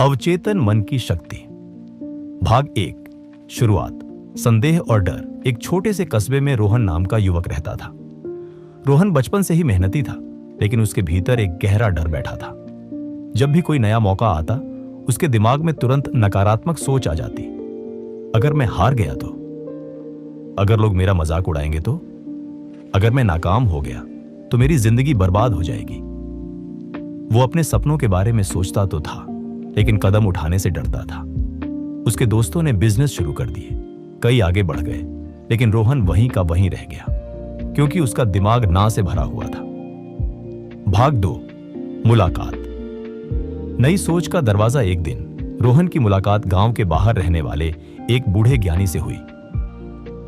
अवचेतन मन की शक्ति। भाग 1। शुरुआत। संदेह और डर। एक छोटे से कस्बे में रोहन नाम का युवक रहता था। रोहन बचपन से ही मेहनती था, लेकिन उसके भीतर एक गहरा डर बैठा था। जब भी कोई नया मौका आता, उसके दिमाग में तुरंत नकारात्मक सोच आ जाती। अगर मैं हार गया तो, अगर लोग मेरा मजाक उड़ाएंगे तो, अगर मैं नाकाम हो गया तो मेरी जिंदगी बर्बाद हो जाएगी। वो अपने सपनों के बारे में सोचता तो था, लेकिन कदम उठाने से डरता था। उसके दोस्तों ने बिजनेस शुरू कर दिए, कई आगे बढ़ गए, लेकिन रोहन वहीं का वहीं रह गया, क्योंकि उसका दिमाग ना से भरा हुआ था। भाग 2। मुलाकात। नई सोच का दरवाजा। एक दिन रोहन की मुलाकात गांव के बाहर रहने वाले एक बूढ़े ज्ञानी से हुई।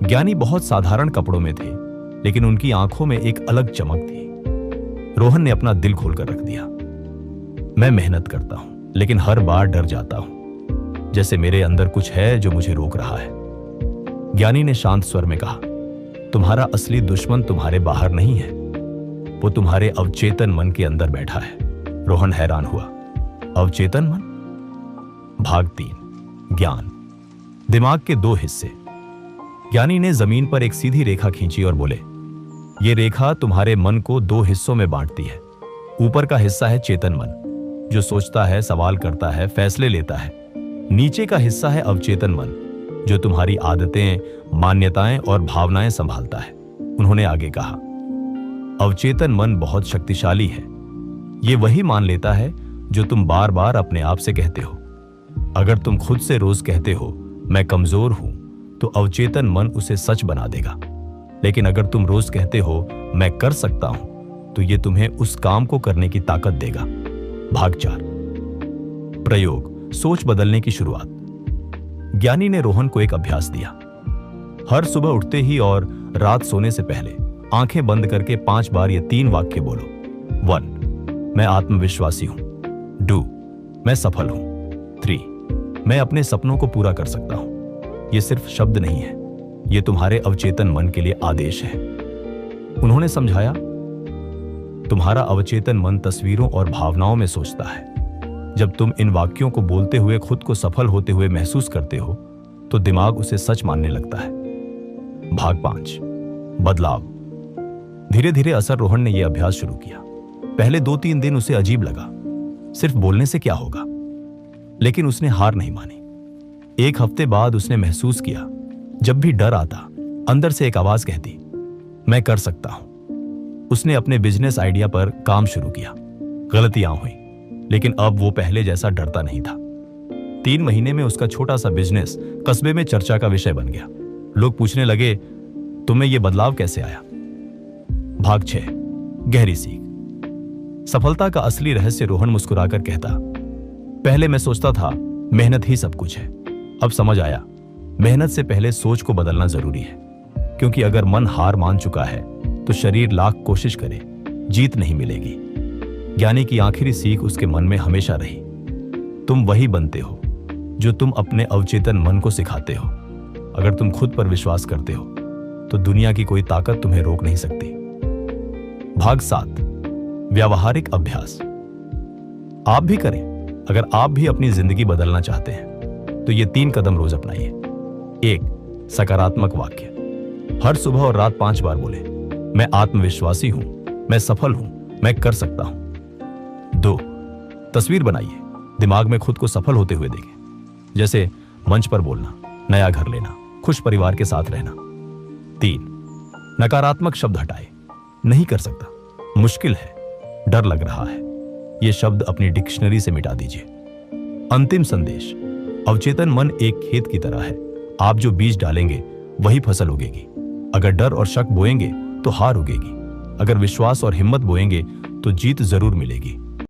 ज्ञानी बहुत साधारण कपड़ों में थे, लेकिन उनकी आंखों में एक अलग चमक थी। रोहन ने अपना दिल खोलकर रख दिया। मैं मेहनत करता हूं, लेकिन हर बार डर जाता हूं, जैसे मेरे अंदर कुछ है जो मुझे रोक रहा है। ज्ञानी ने शांत स्वर में कहा, तुम्हारा असली दुश्मन तुम्हारे बाहर नहीं है, वो तुम्हारे अवचेतन मन के अंदर बैठा है। रोहन हैरान हुआ। अवचेतन मन? भाग 3। ज्ञान। दिमाग के 2 हिस्से। ज्ञानी ने जमीन पर एक सीधी रेखा खींची और बोले, ये रेखा तुम्हारे मन को 2 हिस्सों में बांटती है। ऊपर का हिस्सा है चेतन मन, जो सोचता है, सवाल करता है, फैसले लेता है। नीचे का हिस्सा है अवचेतन मन, जो तुम्हारी आदतें, मान्यताएं और भावनाएं संभालता है। उन्होंने आगे कहा, अवचेतन मन बहुत शक्तिशाली है। ये वही मान लेता है जो तुम बार बार अपने आप से कहते हो। अगर तुम खुद से रोज कहते हो मैं कमजोर हूं, तो अवचेतन मन उसे सच बना देगा। लेकिन अगर तुम रोज कहते हो मैं कर सकता हूं, तो ये तुम्हें उस काम को करने की ताकत देगा। भाग 4। प्रयोग। सोच बदलने की शुरुआत। ज्ञानी ने रोहन को एक अभ्यास दिया। हर सुबह उठते ही और रात सोने से पहले आंखें बंद करके 5 बार ये 3 वाक्य बोलो। 1. मैं आत्मविश्वासी हूं। 2. मैं सफल हूं। 3. मैं अपने सपनों को पूरा कर सकता हूं। ये सिर्फ शब्द नहीं है, ये तुम्हारे अवचेतन मन के लिए आदेश है। उन्होंने समझाया, तुम्हारा अवचेतन मन तस्वीरों और भावनाओं में सोचता है। जब तुम इन वाक्यों को बोलते हुए खुद को सफल होते हुए महसूस करते हो, तो दिमाग उसे सच मानने लगता है। भाग 5। बदलाव। धीरे धीरे असर। रोहन ने यह अभ्यास शुरू किया। पहले 2-3 दिन उसे अजीब लगा, सिर्फ बोलने से क्या होगा, लेकिन उसने हार नहीं मानी। 1 हफ्ते बाद उसने महसूस किया, जब भी डर आता, अंदर से एक आवाज कहती, मैं कर सकता हूं। उसने अपने बिजनेस आइडिया पर काम शुरू किया। गलतियां हुई, लेकिन अब वो पहले जैसा डरता नहीं था। 3 महीने में उसका छोटा सा बिजनेस कस्बे में चर्चा का विषय बन गया। लोग पूछने लगे, तुम्हें यह बदलाव कैसे आया? भाग 6। गहरी सीख। सफलता का असली रहस्य। रोहन मुस्कुराकर कहता, पहले मैं सोचता था मेहनत ही सब कुछ है। अब समझ आया, मेहनत से पहले सोच को बदलना जरूरी है, क्योंकि अगर मन हार मान चुका है तो शरीर लाख कोशिश करे, जीत नहीं मिलेगी। ज्ञानी की आखिरी सीख उसके मन में हमेशा रही, तुम वही बनते हो जो तुम अपने अवचेतन मन को सिखाते हो। अगर तुम खुद पर विश्वास करते हो, तो दुनिया की कोई ताकत तुम्हें रोक नहीं सकती। भाग 7। व्यावहारिक अभ्यास। आप भी करें। अगर आप भी अपनी जिंदगी बदलना चाहते हैं, तो ये 3 कदम रोज अपनाइए। 1. सकारात्मक वाक्य। हर सुबह और रात 5 बार बोले, मैं आत्मविश्वासी हूं, मैं सफल हूं, मैं कर सकता हूं। 2. तस्वीर बनाइए। दिमाग में खुद को सफल होते हुए देखें, जैसे मंच पर बोलना, नया घर लेना, खुश परिवार के साथ रहना। 3. नकारात्मक शब्द हटाए। नहीं कर सकता, मुश्किल है, डर लग रहा है, ये शब्द अपनी डिक्शनरी से मिटा दीजिए। अंतिम संदेश। अवचेतन मन एक खेत की तरह है। आप जो बीज डालेंगे वही फसल उगेगी। अगर डर और शक बोएंगे तो हार उगेगी। अगर विश्वास और हिम्मत बोएंगे तो जीत जरूर मिलेगी।